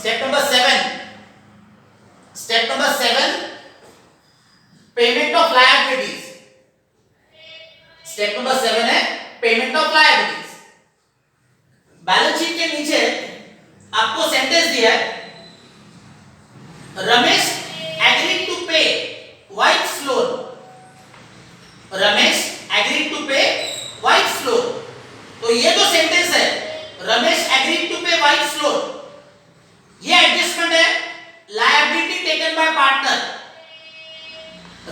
Step number 7, step number 7, payment of liabilities. Step number 7 है payment of liabilities. Balance sheet के नीचे आपको sentence दिया है, Ramesh agreed to pay wife's loan. Ramesh agreed to pay wife's loan. तो ये जो सेंटेंस है Ramesh agreed to pay wife's loan, ये एडजस्टमेंट है liability taken by partner.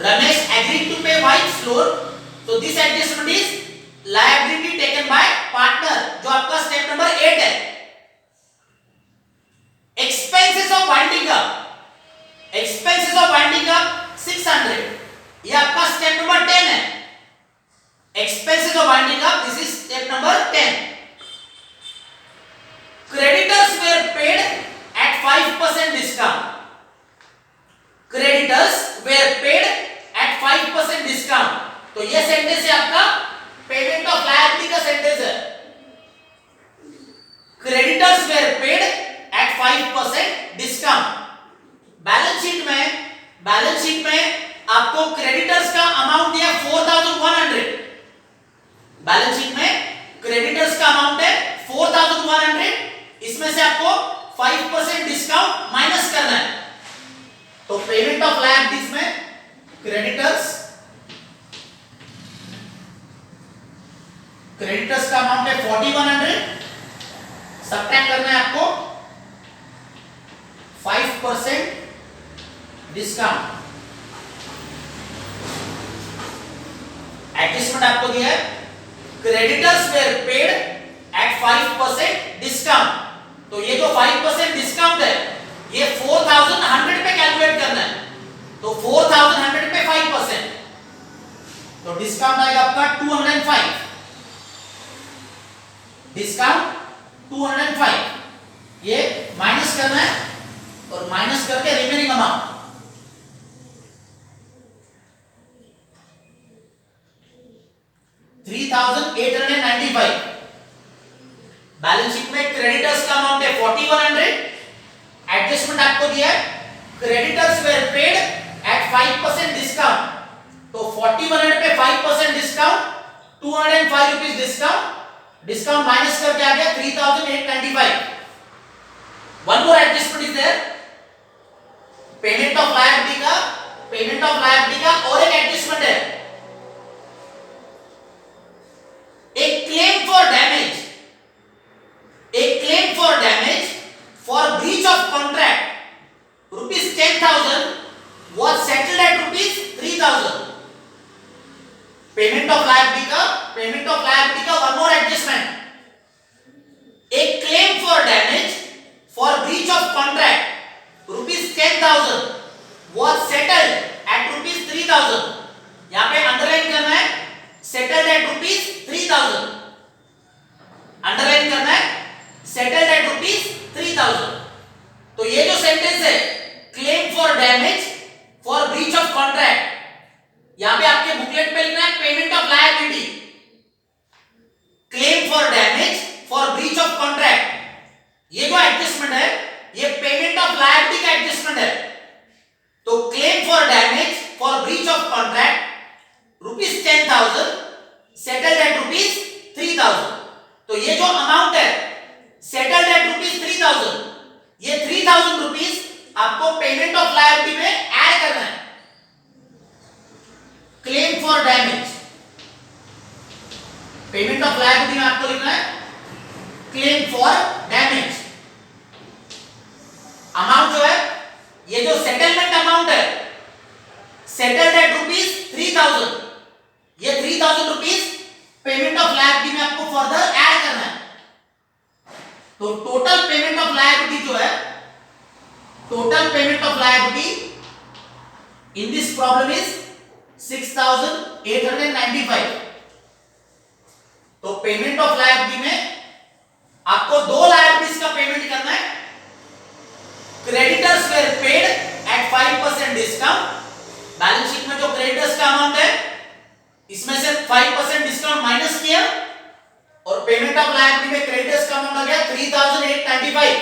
Ramesh agreed to pay wife's loan, तो this adjustment is liability taken by partner, जो आपका step number 8 है। Expenses of winding up, expenses of winding up 600, ये आपका step number 10 है। Expenses of winding up, this is step number 10। Creditors were paid at 5% discount. Creditors were paid at 5% discount. तो ये sentence है आपका payment of liability का sentence है। Creditors were paid at 5% discount. Balance sheet में आपको creditors का amount दिया 4100। बैलेंस शीट में क्रेडिटर्स का अमाउंट है 4100, इसमें से आपको 5% डिस्काउंट माइनस करना है। तो पेमेंट ऑफ लायबिलिटीज में क्रेडिटर्स का अमाउंट है 4100, सब्ट्रैक्ट करना है आपको 5% डिस्काउंट। एडजस्टमेंट आपको दिया है, creditors were paid at 5% discount. तो ये जो 5% डिस्काउंट है ये 4100 पे कैलकुलेट करना है। तो 4100 पे 5%, तो डिस्काउंट आएगा आपका 205। डिस्काउंट 205, ये माइनस करना है और माइनस करके रिमेनिंग अमाउंट 3895। बैलेंस शीट में क्रेडिटर्स का अमाउंट है 4100, एडजस्टमेंट आपको दिया है creditors were paid at 5% discount. तो 4100 पे 5% discount, 205 rupees discount, discount minus करके आ गया 3895। One more adjustment is there, payment of liability का और एक एडजस्टमेंट है, एक claim for damage for breach of contract rupees 10,000 was settled at rupees 3,000. Payment of liability का वन मोर एडजस्टमेंट, एक claim for damage for breach of contract rupees 10,000 was settled at rupees 3,000। यहां पे underline करना है settled at rupees 3,000, underline करना है settled at rupees 3,000। तो ये जो सेंटेंस है claim for damage for breach of contract, यहां पे आपके बुकलेट पे लिखना है payment of liability, claim for damage for breach of contract. ये जो एडजस्टमेंट है ये पेमेंट ऑफ लायबिलिटी का एडजस्टमेंट है। तो claim for damage for breach of contract rupees 10,000 settled at rupees 3,000। तो ये जो अमाउंट है सेटल्ड एट रुपीस 3,000, ये 3,000 रुपीस आपको पेमेंट ऑफ लायबिलिटी में ऐड करना है। Claim for damage, payment of liability में आपको लिखना है क्लेम फॉर डैमेज। अमाउंट जो है ये जो सेटलमेंट अमाउंट है सेटल्ड एट रुपीस 3,000, ये 3,000 रुपीस पेमेंट ऑफ लायबिलिटी में आपको फर्दर ऐड करना है। तो टोटल पेमेंट ऑफ लायबिलिटी जो है, total payment of liability in this problem is 6,895। तो पेमेंट ऑफ लायबिलिटी में आपको दो लायबिलिटीज का पेमेंट करना है। Creditors were paid at 5% discount, balance sheet में जो क्रेडिटर्स का अमाउंट है इसमें से 5% डिस्काउंट माइनस किया और पेमेंट ऑफ लायबिलिटी में क्रेडिटर्स का अमाउंट आ गया 3,895।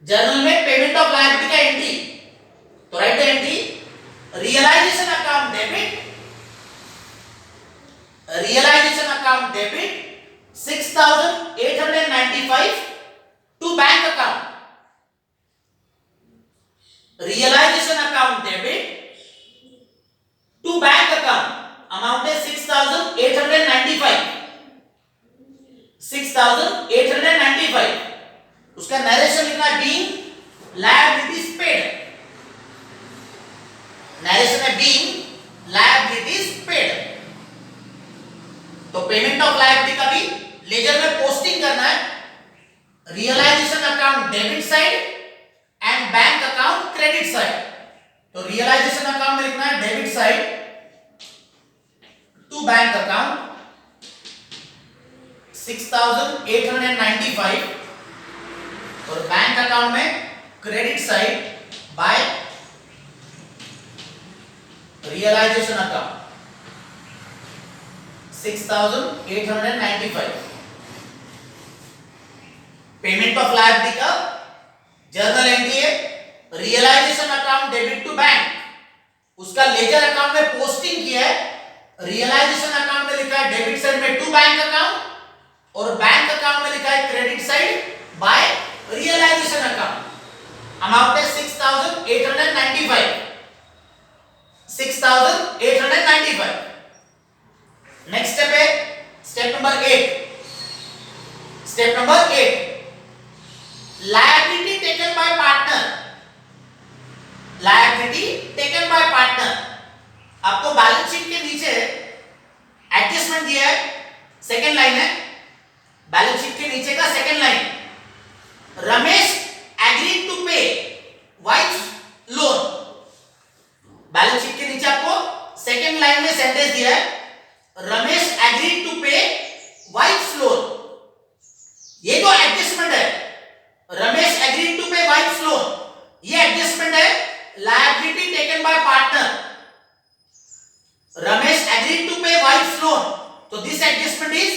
जर्नल में पेमेंट ऑफ लायबिलिटी का एंट्री, तो write the entry realisation account debit 6895 to bank account, realisation account debit to bank account amount है 6895, उसका नरेशन लिखना बीइंग लायबिलिटीज पेड, नरेशन है बीइंग लायबिलिटीज पेड। तो पेमेंट ऑफ लायबिलिटी का भी ledger में पोस्टिंग करना है, realisation account debit side and bank account credit side. तो रियलाइजेशन अकाउंट में लिखना है debit side to bank account 6895 और बैंक अकाउंट में credit side by realisation account 6895। Payment of liability का जर्नल एंट्री है realisation account debit to bank, उसका ledger account में पोस्टिंग किया है, रियलाइजेशन अकाउंट में लिखा है डेबिट साइड में टू बैंक अकाउंट और बैंक अकाउंट में लिखा है credit side by realisation account, amount है 6895। नेक्स्ट स्टेप है step number 8। Liability taken by partner, आपको बैलेंस शीट के नीचे एडजस्टमेंट दिया है, सेकंड लाइन है बैलेंस शीट के नीचे का second line, Ramesh agreed to pay wife loan. Balance sheet के नीचे आपको सेकंड लाइन में सेंटेंस दिया है Ramesh agreed to pay wife loan. ये जो एडजस्टमेंट है Ramesh agreed to pay wife loan, ये एडजस्टमेंट है liability taken by partner, Ramesh agreed to pay wife loan, तो this adjustment is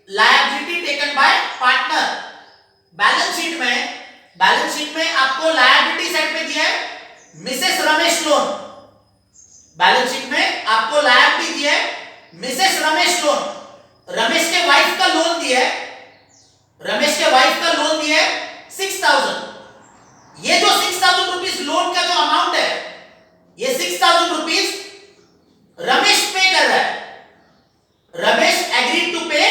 liability taken by partner. Balance sheet में आपको लायबिलिटी साइड पे दिया है Mrs Ramesh loan, balance sheet में आपको लायबिलिटी दिया है मिसेस रमेश लोन, रमेश के वाइफ का लोन दिया है 6000। ये जो 6000 रुपीस लोन का जो अमाउंट है ये 6000 रुपीस रमेश पे कर रहा है, Ramesh agreed to pay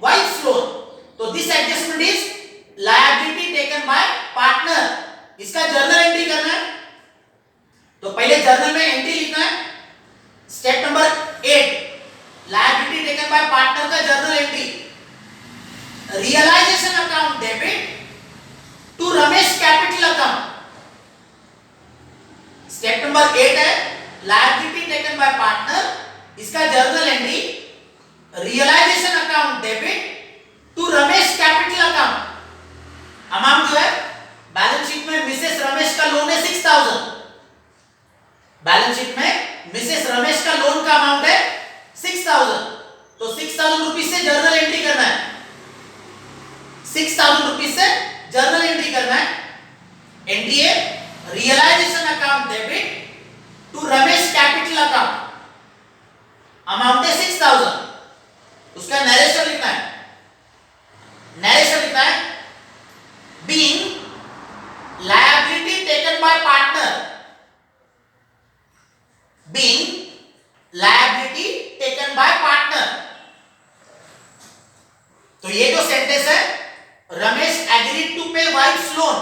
wife loan, तो this adjustment is liability taken by partner. इसका जर्नल एंट्री करना है, तो पहले जर्नल में एंट्री लिखना है। Step number 8 liability taken by partner का journal entry, realisation account debit to Ramesh capital account. Step number 8 है लायबिलिटी टेकन बाय पार्टनर, इसका journal entry realisation account debit to Ramesh capital account. Amount जो है balance sheet में Mrs Ramesh का loan है 6000, balance sheet में Mrs Ramesh का लोन का अमाउंट है 6000, तो 6000 रुपीस से जर्नल एंट्री करना है, 6000 रुपीस से जर्नल एंट्री करना है। एंट्री है realisation account debit to Ramesh capital account, amount है 6000, उसका नरेशन लिखना है, being liability taken by partner, तो ये जो सेंटेंस है Ramesh agreed to pay wife loan,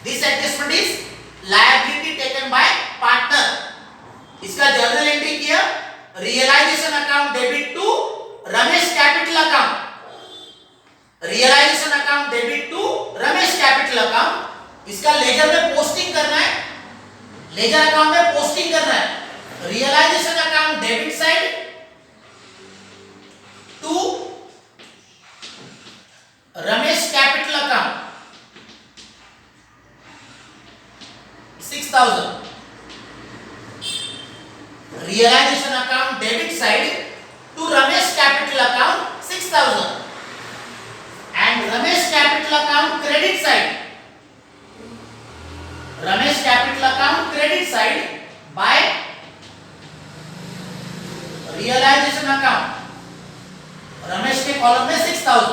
this adjustment is liability taken by partner. इसका जर्नल एंट्री किया realisation account debit to Ramesh capital account, इसका लेजर में पोस्टिंग करना है, realisation account debit side to Ramesh capital account 6000, realisation account debit side to Ramesh capital account 6000 and side by realisation account. Ramesh के column में 6000,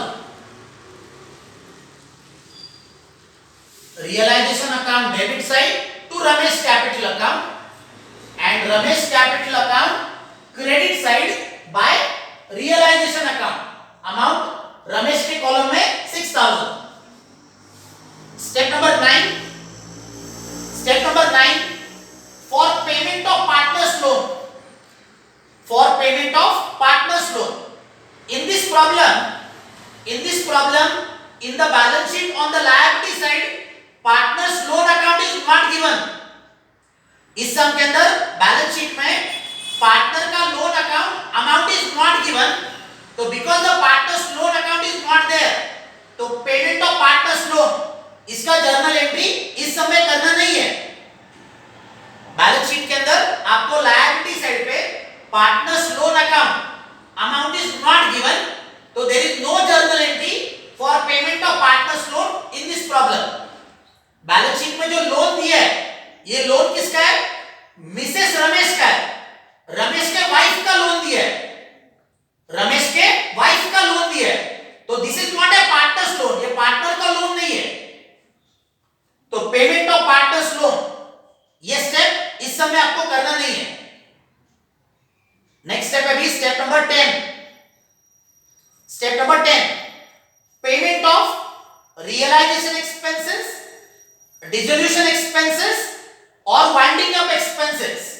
realisation account debit side to Ramesh capital account and Ramesh capital account credit side by realisation account. Amount Ramesh के column में 6000। Step number 9, step number 9 for payment of partners loan, for payment of partners loan. In this problem, in the balance sheet on the liability side, partners loan account is not given. इस sum के अंदर balance sheet में partner का loan account amount is not given, तो because the partners loan account is not there, तो payment of partners loan इसका journal entry इस समय करना नहीं है। बैलेंस शीट के अंदर आपको लायबिलिटी साइड पे partners loan account amount is not given, so there is no journal entry for payment of partners loan in this problem. Balance sheet में जो लोन दिया है, ये लोन किसका है? मिसेस रमेश का है। रमेश के वाइफ का लोन दिया है, रमेश के वाइफ का लोन दिया है, तो this is not a partners loan, ये पार्टनर का लोन नहीं है। तो पेमेंट ऑफ पार्टनर्स लोन ये स्टेप इस समय आपको करना नहीं है। नेक्स्ट स्टेप है भी step number 10। Step number 10 payment of realisation expenses, dissolution expenses और winding up expenses.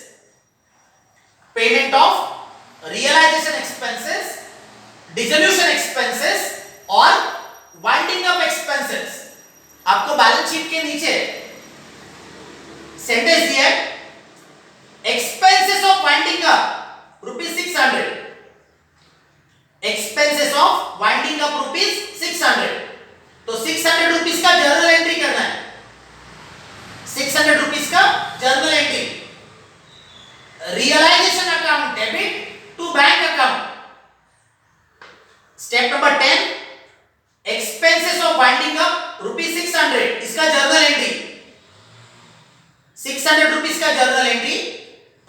Payment of realisation expenses, dissolution expenses और वाइंडिंग अप एक्सपेंसेस। आपको बैलेंस शीट के नीचे सेंटेंस दिया है, expenses of winding up ₹600, expenses of winding up ₹600, तो ₹600 का journal entry करना है। ₹600 का journal entry, realisation account debit to bank account. Step number 10 expenses of winding up ₹600, इसका जर्नल एंट्री, ₹600 का journal entry,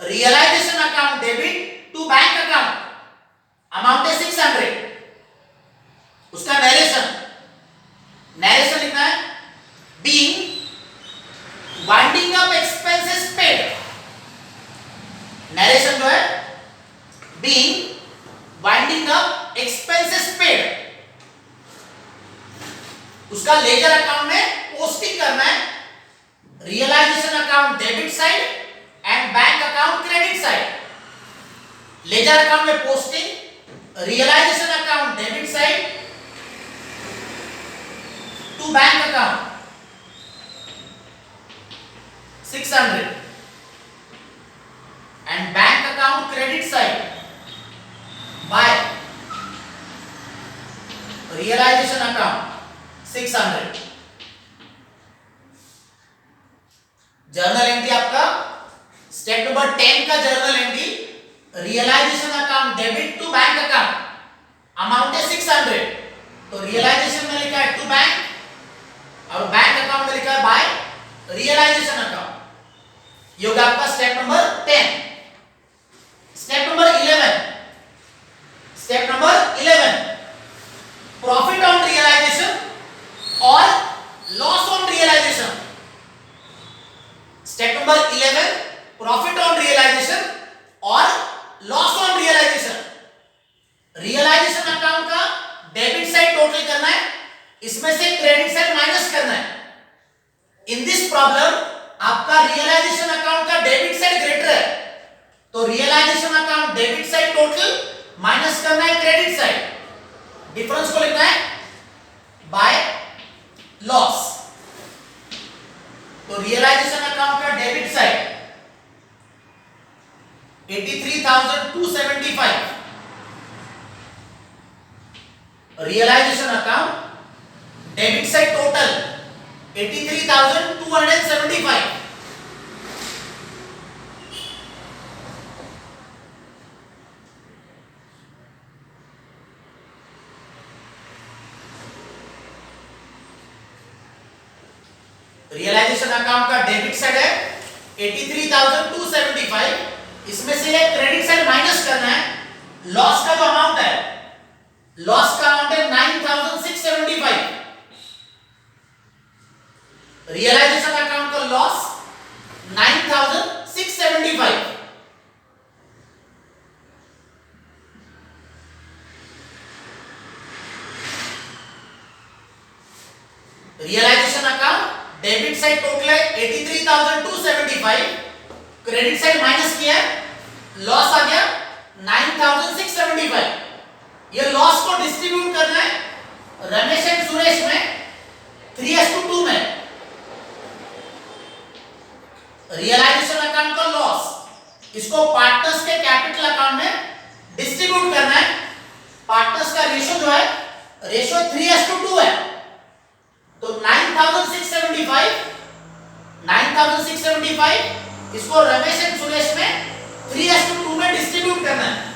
realisation account debit to bank account, amount है 600। उसका narration, narration लिखना है being winding up expenses paid. Narration जो है being winding up expenses paid, उसका ledger account में पोस्टिंग करना है, realisation account debit side and bank account credit side. Laser account में posting, realisation account debit side to bank account 600 and bank account credit side by realisation account 600। Journal entry आपका step number 10 का journal entry, realisation account debit to bank account, amount है 600, तो realisation में लिखा है to bank और bank account में लिखा है बाय रियलाइजेशन अकाउंट। ये होगा आपका step number 10। Step number 11, step number 11 profit on realisation और loss on realisation. Step number 11 profit on realisation और loss on realisation. Realisation account का डेबिट साइड टोटल करना है, इसमें से क्रेडिट साइड माइनस करना है। इन दिस प्रॉब्लम आपका रियलाइजेशन अकाउंट का डेबिट साइड ग्रेटर है, तो realisation account debit side total minus करना है क्रेडिट साइड, डिफरेंस को लिखना है बाय लॉस। तो रियलाइजेशन अकाउंट का debit side 83,275, realisation account debit side total 83,275। Realisation account का डेबिट साइड है 83,275, इसमें से ये क्रेडिट साइड माइनस करना है। लॉस का जो अमाउंट है, लॉस का अमाउंट है 9,675। रियलाइजेशन अकाउंट का loss 9,675। Realisation account debit side total है 83,275, क्रेडिट साइड माइनस किया है, लॉस आ गया 9,675। ये लॉस को डिस्ट्रीब्यूट करना है रमेश एंड सुरेश में 3:2 में। रियलाइजेशन अकाउंट का लॉस इसको पार्टनर्स के कैपिटल अकाउंट में डिस्ट्रीब्यूट करना है। पार्टनर्स का रेशियो जो है, रेशियो 3:2 है। तो 9,675 इसको रमेश एंड सुरेश में 3:2 में डिस्ट्रीब्यूट करना है।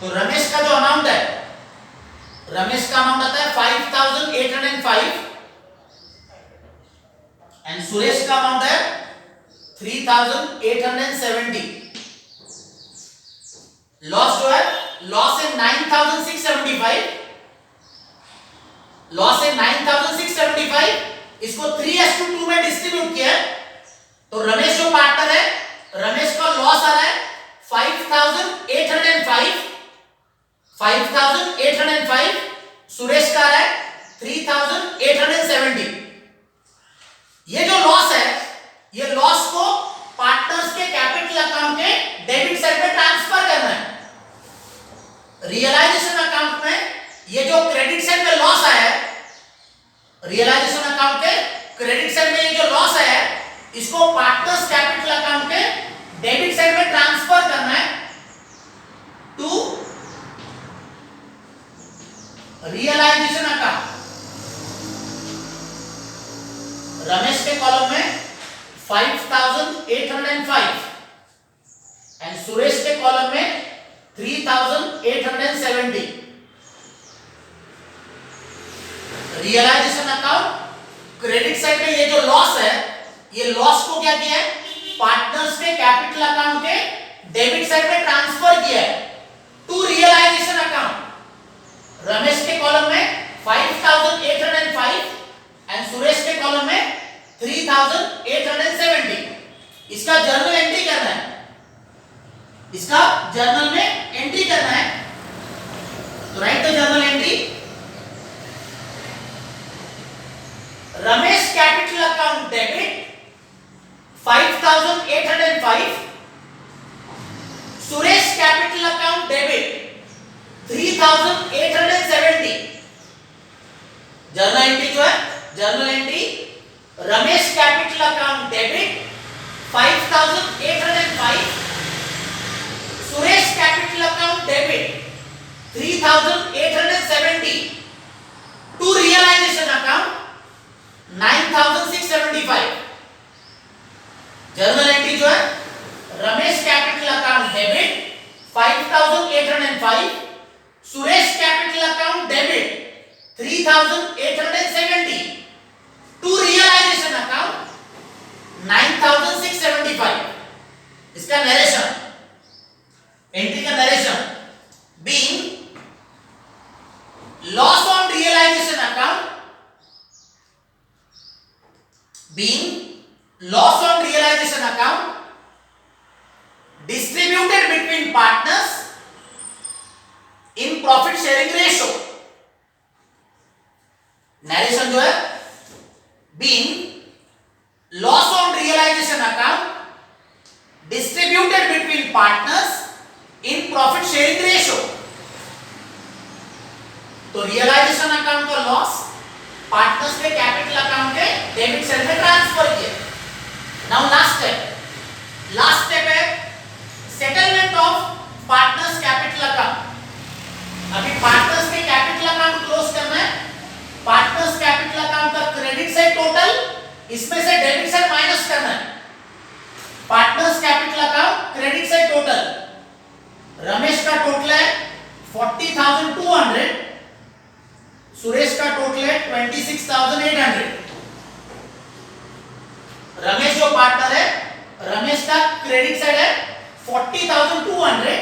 तो रमेश का जो अमाउंट है, रमेश का अमाउंट आता है 5,805 एंड सुरेश का अमाउंट है 3,870। लॉस जो है, लॉस है 9,675, लॉस है 9,675, इसको 3:2 में डिस्ट्रीब्यूट किया। तो रमेश जो पार्टनर है, रमेश का लॉस आ रहा है 5,805, सुरेश का आ रहा है 3,870। ये जो लॉस है, ये लॉस को पार्टनर्स के कैपिटल अकाउंट के डेबिट साइड में ट्रांसफर करना है। रियलाइजेशन अकाउंट में ये जो क्रेडिट साइड में लॉस आया है, रियलाइजेशन अकाउंट के क्रेडिट साइड में ये जो लॉस आया है, इसको पार्टनर्स कैपिटल अकाउंट के डेबिट साइड में ट्रांसफर करना है टू रियलाइजेशन अकाउंट। रमेश के कॉलम में 5,805 एंड सुरेश के कॉलम में 3,870। रियलाइजेशन अकाउंट क्रेडिट साइड में ये जो लॉस है, ये लॉस को क्या किया है, पार्टनर्स के कैपिटल अकाउंट के डेबिट साइड में ट्रांसफर किया है टू रियलाइजेशन अकाउंट। रमेश के कॉलम में 5,805 एंड सुरेश के कॉलम में 3,870। इसका जर्नल एंट्री करना है, इसका जर्नल में एंट्री करना है। तो write the journal entry. Ramesh capital account debit 5,805, Suresh capital account debit 3,870। Journal entry जो है, journal entry Ramesh capital account debit 5,805, Suresh capital account debit 3,870 to realisation account 9,675। Journal entry जो है, Ramesh capital account debit 5,805, Suresh capital account debit 3,870 to realisation account 9,675। इसका narration, entry का narration, being loss on realisation account, being loss on realization account distributed between partners in profit sharing ratio। Narration जो है, being loss on realization account distributed between partners in profit sharing ratio। तो realisation account का loss partners के capital account के debit side में transfer किया। Now last step है settlement of partners capital account. अभी पार्टनर्स के कैपिटल अकाउंट क्लोज करना है। पार्टनर्स कैपिटल अकाउंट का क्रेडिट साइड टोटल, इसमें से डेबिट साइड माइनस करना है। Partners capital account credit side total, Ramesh का टोटल है 40,200, सुरेश का टोटल है 26,800। रमेश जो पार्टनर है, का क्रेडिट साइड है 40,200,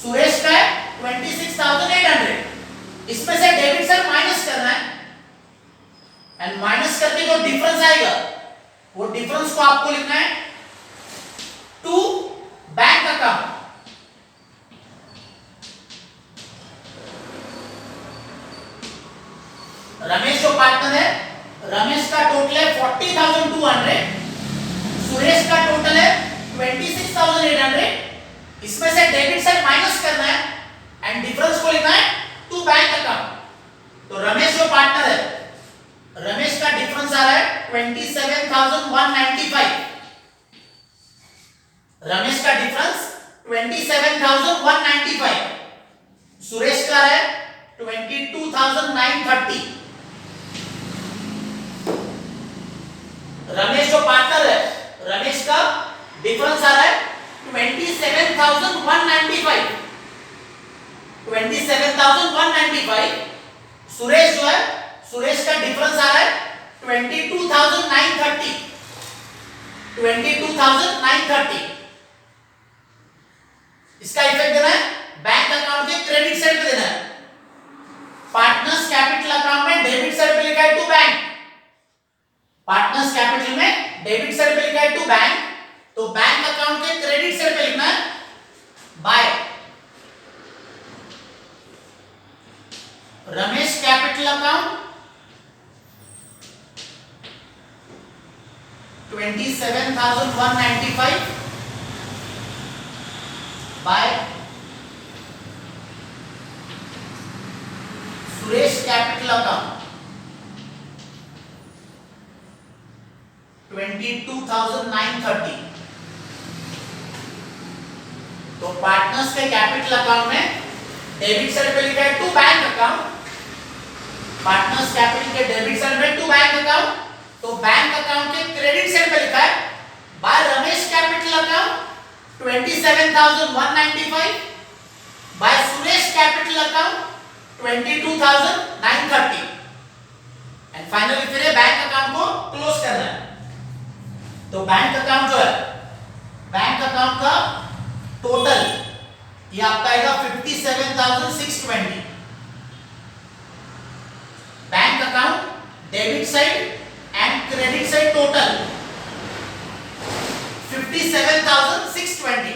सुरेश का है 26,800। इसमें से डेबिट साइड माइनस करना है एंड माइनस करके जो डिफरेंस आएगा वो डिफरेंस को आपको लिखना है टू बैंक अकाउंट। रमेश जो पार्टनर है, रमेश का टोटल है 40,200, सुरेश का टोटल है 26,800। इसमें से डेबिट साइड माइनस करना है एंड डिफरेंस को लिखना है टू बैंक अकाउंट। तो रमेश जो पार्टनर है, रमेश का डिफरेंस आ रहा है 27,195। रमेश का डिफरेंस 27,195। सुरेश का है 22,930। रमेश जो पार्टनर है, रमेश का डिफरेंस आ रहा है 27,195। 27,195। सुरेश जो है, सुरेश का डिफरेंस आ रहा है 22,930। 22,930। इसका इफेक्ट देना है बैंक अकाउंट के क्रेडिट साइड पे देना है। पार्टनर्स कैपिटल अकाउंट में डेबिट साइड पे लिखा है टू बैंक। पार्टनर्स कैपिटल में डेबिट साइड पे लिखा है टू बैंक, तो बैंक अकाउंट के क्रेडिट साइड पे लिखना है by Ramesh capital account 27,195 by Suresh capital account 22,930। तो पार्टनर्स के कैपिटल अकाउंट में डेबिट साइड पे लिखा है to bank account. Partners capital के डेबिट साइड में टू बैंक अकाउंट, तो बैंक अकाउंट के क्रेडिट साइड पे लिखा है by Ramesh capital account 27,195 by Suresh capital account 22,930। And finally फिर बैंक अकाउंट को क्लोज करना है। तो बैंक अकाउंट जो है, बैंक अकाउंट का टोटल ये आपका आएगा 57,620। Bank account debit side and credit side total 57,620।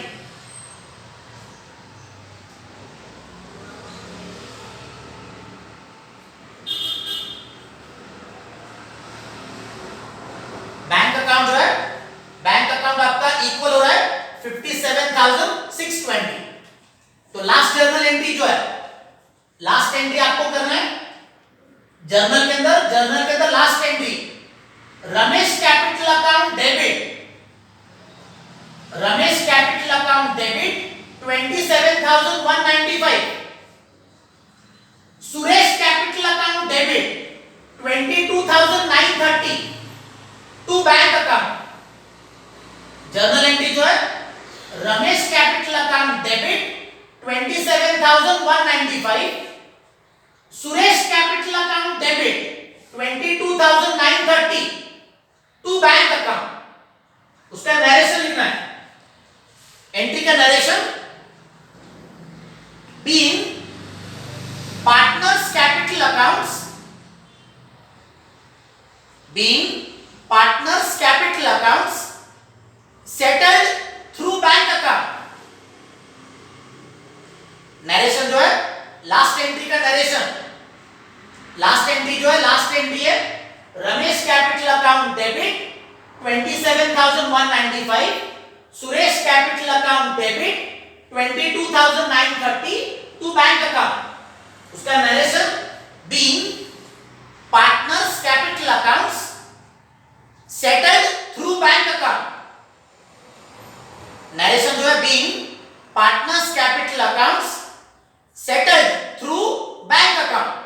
Bank account जो है, बैंक अकाउंट आपका इक्वल हो रहा है 57,620। तो लास्ट जर्नल एंट्री जो है, लास्ट एंट्री आपको करना है जर्नल के अंदर last entry Ramesh capital account debit, Ramesh capital account debit 27,195, Suresh capital account debit 22,930 to bank account. Journal entry जो है Ramesh capital account debit 27,195, Suresh capital account debit 22,930 to bank account. उसका नरेशन लिखना है। एंट्री का narration being partners capital accounts, being partners capital accounts settled through bank account. Narration जो है last entry का narration, last entry जो है, लास्ट एंट्री है Ramesh capital account debit 27,195, Suresh capital account debit 22,930 to bank account. उसका narration being partners capital accounts settled through bank account. Narration जो है being partners capital accounts settled through bank account.